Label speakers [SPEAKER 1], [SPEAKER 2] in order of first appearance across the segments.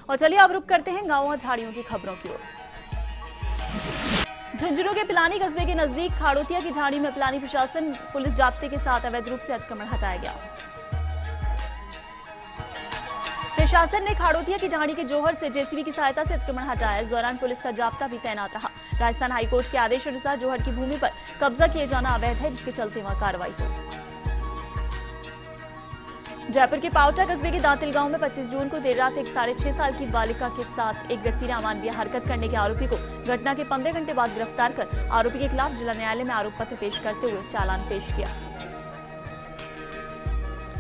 [SPEAKER 1] और चलिए अब रुक करते हैं गांव और झाड़ियों की खबरों की ओर। झुंझुनू के पिलानी कस्बे के नजदीक खाड़ोतिया की झाड़ी में पिलानी प्रशासन पुलिस जाब्ते के साथ अवैध रूप से अतिक्रमण हटाया गया। प्रशासन ने खाड़ोतिया की झाड़ी के जोहर से जेसीबी की सहायता से अतिक्रमण हटाया। इस दौरान पुलिस का जाब्ता भी तैनात रहा। राजस्थान हाईकोर्ट के आदेश अनुसार जोहर की भूमि पर कब्जा किए जाना अवैध है, जिसके चलते वहां कार्रवाई हुई। जयपुर के पावटा कस्बे के दांतिल गांव में 25 जून को देर रात एक 6.5 साल की बालिका के साथ एक व्यक्ति ने अमानवीय हरकत करने के आरोपी को घटना के 15 घंटे बाद गिरफ्तार कर आरोपी के खिलाफ जिला न्यायालय में आरोप पत्र पेश करते हुए चालान पेश किया।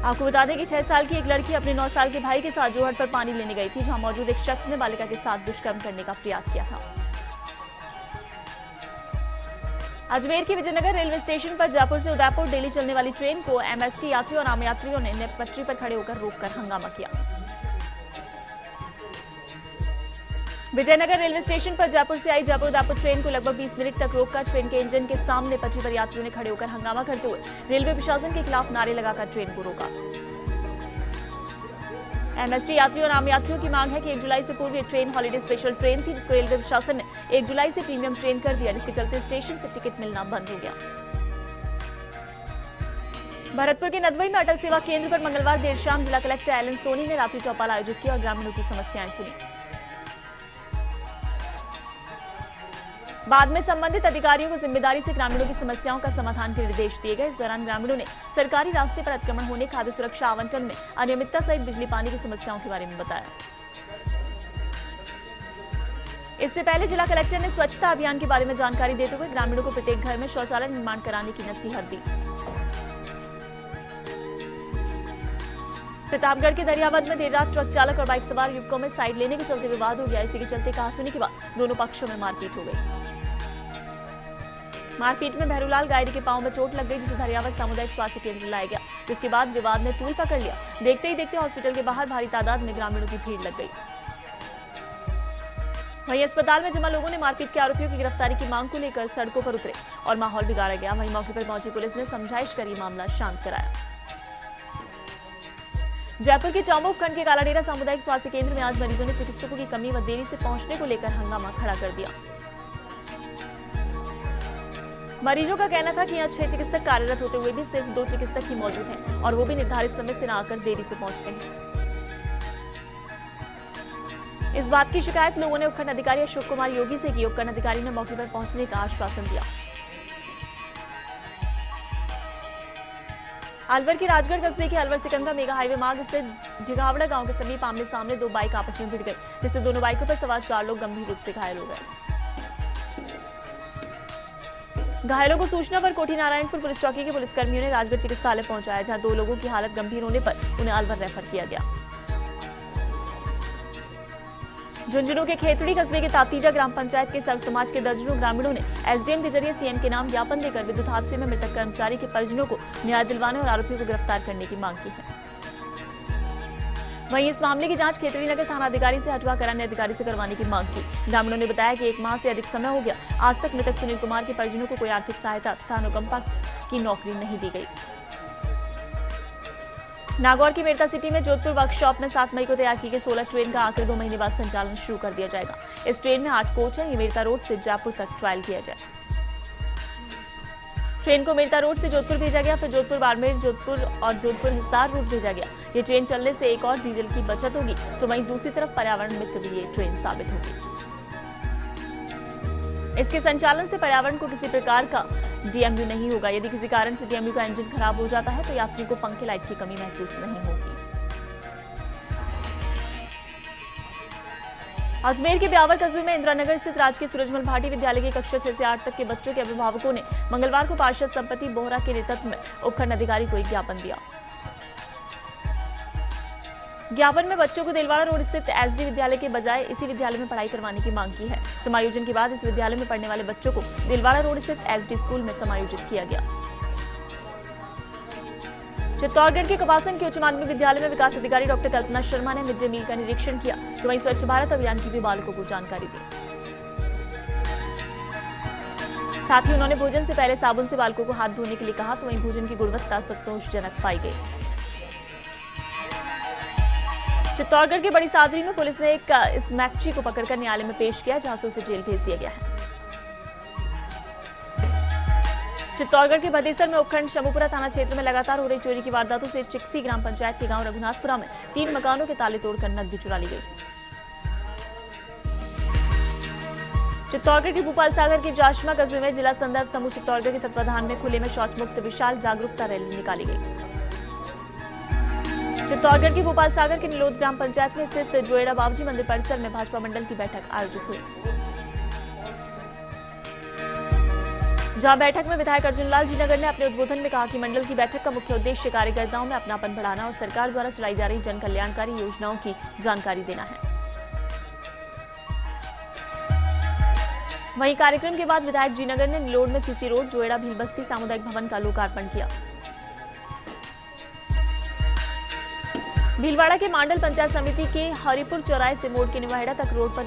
[SPEAKER 1] आपको बता दें कि 6 साल की एक लड़की अपने 9 साल के भाई के साथ जोहर पर पानी लेने गई थी, जहां मौजूद एक शख्स ने बालिका के साथ दुष्कर्म करने का प्रयास किया था। अजमेर के विजयनगर रेलवे स्टेशन पर जयपुर से उदयपुर डेली चलने वाली ट्रेन को एमएसटी यात्रियों और आम यात्रियों ने पटरी पर खड़े होकर रोककर हंगामा किया। विजयनगर रेलवे स्टेशन पर जयपुर से आई जयपुर उदयपुर ट्रेन को लगभग 20 मिनट तक रोककर ट्रेन के इंजन के सामने पटरी पर यात्रियों ने खड़े होकर हंगामा करते हुए रेलवे प्रशासन के खिलाफ नारे लगाकर ट्रेन को रोका। एमएसटी यात्रियों और आम यात्रियों की मांग है कि 1 जुलाई से पूर्व ये ट्रेन हॉलिडे स्पेशल ट्रेन थी, जिसको रेलवे प्रशासन ने 1 जुलाई से प्रीमियम ट्रेन कर दिया, जिसके चलते स्टेशन से टिकट मिलना बंद हो गया। भरतपुर के नदवई में अटल सेवा केंद्र पर मंगलवार देर शाम जिला कलेक्टर एलन सोनी ने रात्रि चौपाल आयोजित किया और ग्रामीणों की समस्याएं सुनी। बाद में संबंधित अधिकारियों को जिम्मेदारी से ग्रामीणों की समस्याओं का समाधान के निर्देश दिए गए। इस दौरान ग्रामीणों ने सरकारी रास्ते पर अतिक्रमण होने, खाद्य सुरक्षा आवंटन में अनियमितता सहित बिजली पानी की समस्याओं के बारे में बताया। इससे पहले जिला कलेक्टर ने स्वच्छता अभियान के बारे में जानकारी देते हुए ग्रामीणों को प्रत्येक घर में शौचालय निर्माण कराने की नसीहत दी। प्रतापगढ़ के दरियावद में देर रात ट्रक चालक और बाइक सवार युवकों में साइड लेने के चलते विवाद हो गया। इसी के चलते कहासुनी के बाद दोनों पक्षों में मारपीट हो गई। मारपीट में भैरूलाल गायरी के पांव में चोट लग गई, जिसे दरियावद सामुदायिक स्वास्थ्य केंद्र लाया गया, जिसके बाद विवाद ने तूल पकड़ लिया। देखते ही देखते हॉस्पिटल के बाहर भारी तादाद में ग्रामीणों की भीड़ लग गई। वहीं अस्पताल में जमा लोगों ने मारपीट के आरोपियों की गिरफ्तारी की मांग को लेकर सड़कों पर उतरे और माहौल बिगाड़ा गया। वहीं मौके पर पहुंची पुलिस ने समझाइश कर ये मामला शांत कराया। जयपुर के चौमुख खंड के कालाडेरा सामुदायिक स्वास्थ्य केंद्र में आज मरीजों ने चिकित्सकों की कमी व देरी से पहुंचने को लेकर हंगामा खड़ा कर दिया। मरीजों का कहना था कि यहाँ 6 चिकित्सक कार्यरत होते हुए भी सिर्फ 2 चिकित्सक ही मौजूद हैं और वो भी निर्धारित समय से न आकर देरी से पहुंचते हैं। इस बात की शिकायत लोगों ने उपखंड अधिकारी अशोक कुमार योगी से की। उपखंड अधिकारी ने मौके पर पहुंचने का आश्वासन दिया। अलवर के राजगढ़ कस्बे के अलवर सिकंदरा मेगा हाईवे मार्ग स्थित ढिगावड़ा गांव के समीप आमने सामने 2 बाइक आपस में भिड़ गई, जिससे दोनों बाइकों पर सवार 4 लोग गंभीर रूप से घायल हो गए। घायलों को सूचना पर कोठी नारायणपुर पुलिस चौकी के पुलिसकर्मियों ने राजगढ़ चिकित्सालय पहुंचाया, जहां 2 लोगों की हालत गंभीर होने पर उन्हें अलवर रेफर किया गया। झुंझुनू के खेतड़ी कस्बे के तातीजा ग्राम पंचायत के सर्व समाज के दर्जनों ग्रामीणों ने एसडीएम के जरिए सीएम के नाम ज्ञापन देकर विद्युत हादसे में मृतक कर्मचारी के परिजनों को न्याय दिलवाने और आरोपियों को गिरफ्तार करने की मांग की है। वहीं इस मामले की जांच खेतड़ी नगर थाना अधिकारी से हटवा कर अन्य अधिकारी से करवाने की मांग की। ग्रामीणों ने बताया कि 1 माह से अधिक समय हो गया, आज तक मृतक सुनील कुमार के परिजनों को कोई आर्थिक सहायता तथा अनुकंपा की नौकरी नहीं दी गई। नागौर की मेरता सिटी में जोधपुर वर्कशॉप में 7 मई को तैयार की गई 16 ट्रेन का आखिर 2 महीने बाद संचालन शुरू कर दिया जाएगा। इस ट्रेन में 8 कोच है। ये मेरता रोड से जयपुर तक ट्रायल किया जाए। ट्रेन को मेरता रोड से जोधपुर भेजा गया, फिर जोधपुर बाड़मेर, जोधपुर और जोधपुर हिसार रूट भेजा गया। ये ट्रेन चलने से एक और डीजल की बचत होगी, तो वहीं दूसरी तरफ पर्यावरण मित्र भी ये ट्रेन साबित होगी। इसके संचालन से पर्यावरण को किसी प्रकार का डीएमयू नहीं होगा। यदि किसी कारण से डीएमयू का इंजन खराब हो जाता है तो यात्रियों को पंखे लाइट की कमी महसूस नहीं होगी। अजमेर के ब्यावर कस्बे में इंदिरानगर स्थित राजकीय सूरजमल भाटी विद्यालय की कक्षा 6 से 8 तक के बच्चों के अभिभावकों ने मंगलवार को पार्षद संपत्ति बोहरा के नेतृत्व में उपखंड अधिकारी को एक ज्ञापन दिया। ज्ञापन में बच्चों को देलवाड़ा रोड स्थित एसडी विद्यालय के बजाय इसी विद्यालय में पढ़ाई करवाने की मांग की है। समायोजन के बाद इस विद्यालय में पढ़ने वाले बच्चों को देलवाड़ा रोड स्थित एसडी स्कूल में समायोजित किया गया। चित्तौड़गढ़ के कपासन के उच्च माध्यमिक विद्यालय में विकास अधिकारी डॉक्टर कल्पना शर्मा ने मिड डे मील का निरीक्षण किया, तो वहीं स्वच्छ भारत अभियान की भी बालकों को जानकारी दी। साथ ही उन्होंने भोजन से पहले साबुन से बालकों को हाथ धोने के लिए कहा, तो वहीं भोजन की गुणवत्ता संतोषजनक पाई गई। चित्तौड़गढ़ के बड़ी सादरी में पुलिस ने एक स्मैकची को पकड़कर न्यायालय में पेश किया, जहां से उसे जेल भेज दिया गया है। चित्तौड़गढ़ के भदेसर में उपखंड शमुपुरा थाना क्षेत्र में लगातार हो रही चोरी की वारदातों से चिक्सी ग्राम पंचायत के गांव रघुनाथपुरा में 3 मकानों के ताले तोड़कर नकदी चुरा ली गई। चित्तौड़गढ़ के भूपाल सागर के जाशमा कस्बे में जिला संदर्भ समूह चित्तौड़गढ़ के तत्वाधान में खुले में शौच मुक्त विशाल जागरूकता रैली निकाली गई। चित्तौड़गढ़ की भूपाल सागर के निलोद ग्राम पंचायत में स्थित जोएड़ा बाबूजी मंदिर परिसर में भाजपा मंडल की बैठक आयोजित हुई, जहां बैठक में विधायक अर्जुन लाल जी नगर ने अपने उद्बोधन में कहा कि मंडल की बैठक का मुख्य उद्देश्य कार्यकर्ताओं में अपनापन बढ़ाना और सरकार द्वारा चलाई जा रही जन कल्याणकारी योजनाओं की जानकारी देना है। वहीं कार्यक्रम के बाद विधायक जी नगर ने निलोड में सीसी रोड जोएड़ा भील बस्ती सामुदायिक भवन का लोकार्पण किया। भीलवाड़ा के मांडल पंचायत समिति के हरिपुर चौराहे से मोड़ के निवाहेड़ा तक रोड पर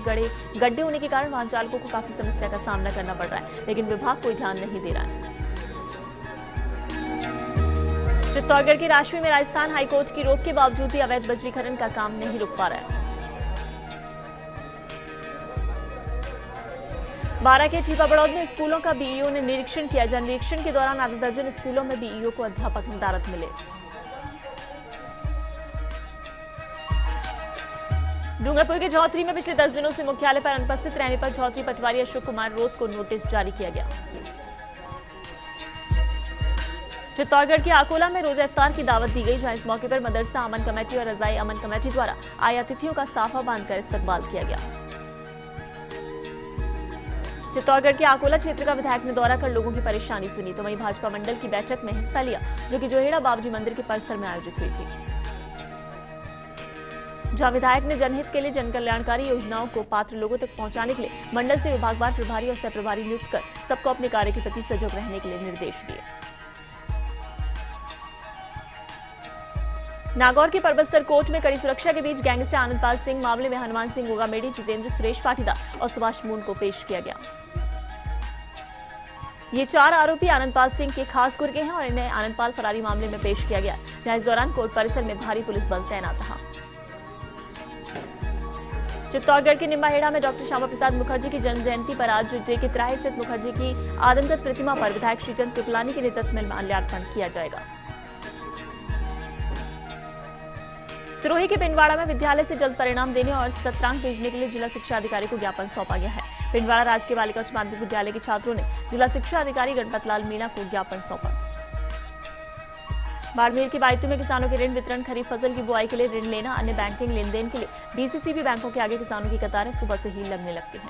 [SPEAKER 1] गड्ढे होने के कारण वाहन चालकों को काफी समस्या का सामना करना पड़ रहा है, लेकिन विभाग कोई ध्यान नहीं दे रहा है। चित्तौड़गढ़ के राशि में राजस्थान हाईकोर्ट की रोक के बावजूद भी अवैध बजरी खनन का काम नहीं रुक पा रहा है। बारा के चीपा बड़ौद में स्कूलों का बीईओ ने निरीक्षण किया, जहां निरीक्षण के दौरान आधा दर्जन स्कूलों में बीईओ को अध्यापक नदारत मिले। डूंगरपुर के झौतरी में पिछले 10 दिनों से मुख्यालय पर अनुपस्थित रहने पर झौतरी पटवारी अशोक कुमार रोत को नोटिस जारी किया गया। चित्तौड़गढ़ के आकोला में रोजा इफ्तार की दावत दी गई, जहां इस मौके पर मदरसा अमन कमेटी और रजाई अमन कमेटी द्वारा आए अतिथियों का साफा बांधकर इस्तकबाल किया गया। चित्तौड़गढ़ के आकोला क्षेत्र का विधायक ने दौरा कर लोगों की परेशानी सुनी, तो वहीं भाजपा मंडल की बैठक में हिस्सा लिया, जो कि जोहेड़ा बाबूजी मंदिर के परिसर में आयोजित हुई थी, जहां विधायक ने जनहित के लिए जन कल्याणकारी योजनाओं को पात्र लोगों तक पहुंचाने के लिए मंडल से विभागवार प्रभारी और सह प्रभारी नियुक्त कर सबको अपने कार्य के प्रति सजग रहने के लिए निर्देश दिए। नागौर के परबत्सर कोर्ट में कड़ी सुरक्षा के बीच गैंगस्टर आनंदपाल सिंह मामले में हनुमान सिंह गोगामेडी, जितेंद्र सुरेश पाटीदार और सुभाष मून को पेश किया गया। ये 4 आरोपी आनंदपाल सिंह के खास गुर्गे हैं और इन्हें आनंदपाल फरारी मामले में पेश किया गया, जहां इस दौरान कोर्ट परिसर में भारी पुलिस बल तैनात रहा। चित्तौड़गढ़ के निम्बाहेड़ा में डॉक्टर श्यामा प्रसाद मुखर्जी की जन्म जयंती पर आज जेके तिराहे स्थित मुखर्जी की आदमकद प्रतिमा पर विधायक श्रीचंद कृपलानी के नेतृत्व में माल्यार्पण किया जाएगा। सिरोही के पिंडवाड़ा में विद्यालय से जल्द परिणाम देने और सत्रांक भेजने के लिए जिला शिक्षा अधिकारी को ज्ञापन सौंपा गया है। पिंडवाड़ा राजकीय बालिका उच्च माध्यमिक विद्यालय के छात्रों ने जिला शिक्षा अधिकारी गणपत लाल मीणा को ज्ञापन सौंपा। बाड़मेर के बायतू में किसानों के ऋण वितरण, खरीफ फसल की बुआई के लिए ऋण लेना, अन्य बैंकिंग लेन देन के लिए डीसीसीबी बैंकों के आगे किसानों की कतारें सुबह से ही लगने लगती हैं।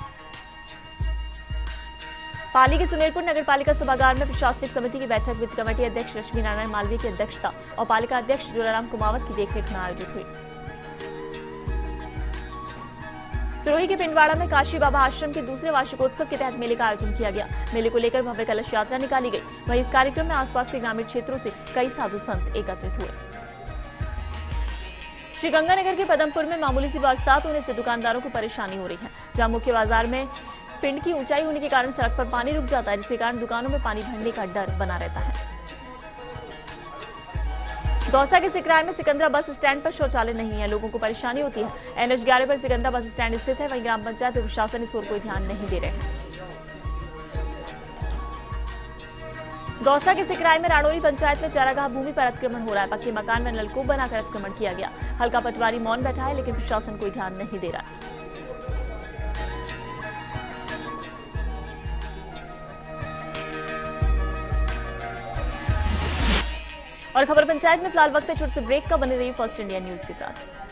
[SPEAKER 1] पाली के सुमेरपुर नगर पालिका सभागार में प्रशासनिक समिति की बैठक वित्त कमेटी अध्यक्ष लक्ष्मी नारायण मालवीय की अध्यक्षता और पालिका अध्यक्ष जोलाराम कुमावत की देखरेख में आयोजित हुई। सिरोही के पिंडवाड़ा में काशी बाबा आश्रम के दूसरे वार्षिकोत्सव के तहत मेले का आयोजन किया गया। मेले को लेकर भव्य कलश यात्रा निकाली गई। वहीं इस कार्यक्रम में आसपास के ग्रामीण क्षेत्रों से कई साधु संत एकत्रित हुए। श्रीगंगानगर के पदमपुर में मामूली सी बरसात होने से दुकानदारों को परेशानी हो रही है, जहां मुख्य बाजार में पिंड की ऊंचाई होने के कारण सड़क पर पानी रुक जाता है, जिसके कारण दुकानों में पानी भरने का डर बना रहता है। दौसा के सिकराय में सिकंदरा बस स्टैंड पर शौचालय नहीं है, लोगों को परेशानी होती है। NH 11 पर सिकंदरा बस स्टैंड स्थित है, वहीं ग्राम पंचायत और प्रशासन इस ओर कोई ध्यान नहीं दे रहे हैं। दौसा के सिकराय में राणोरी पंचायत में चारागाह भूमि पर अतिक्रमण हो रहा है। पक्के मकान में नलकूप बनाकर अतिक्रमण किया गया। हल्का पटवारी मौन बैठा है, लेकिन प्रशासन कोई ध्यान नहीं दे रहा है। और खबर पंचायत में फिलहाल वक्त है छोटे से ब्रेक का, बने रहिए फर्स्ट इंडिया न्यूज के साथ।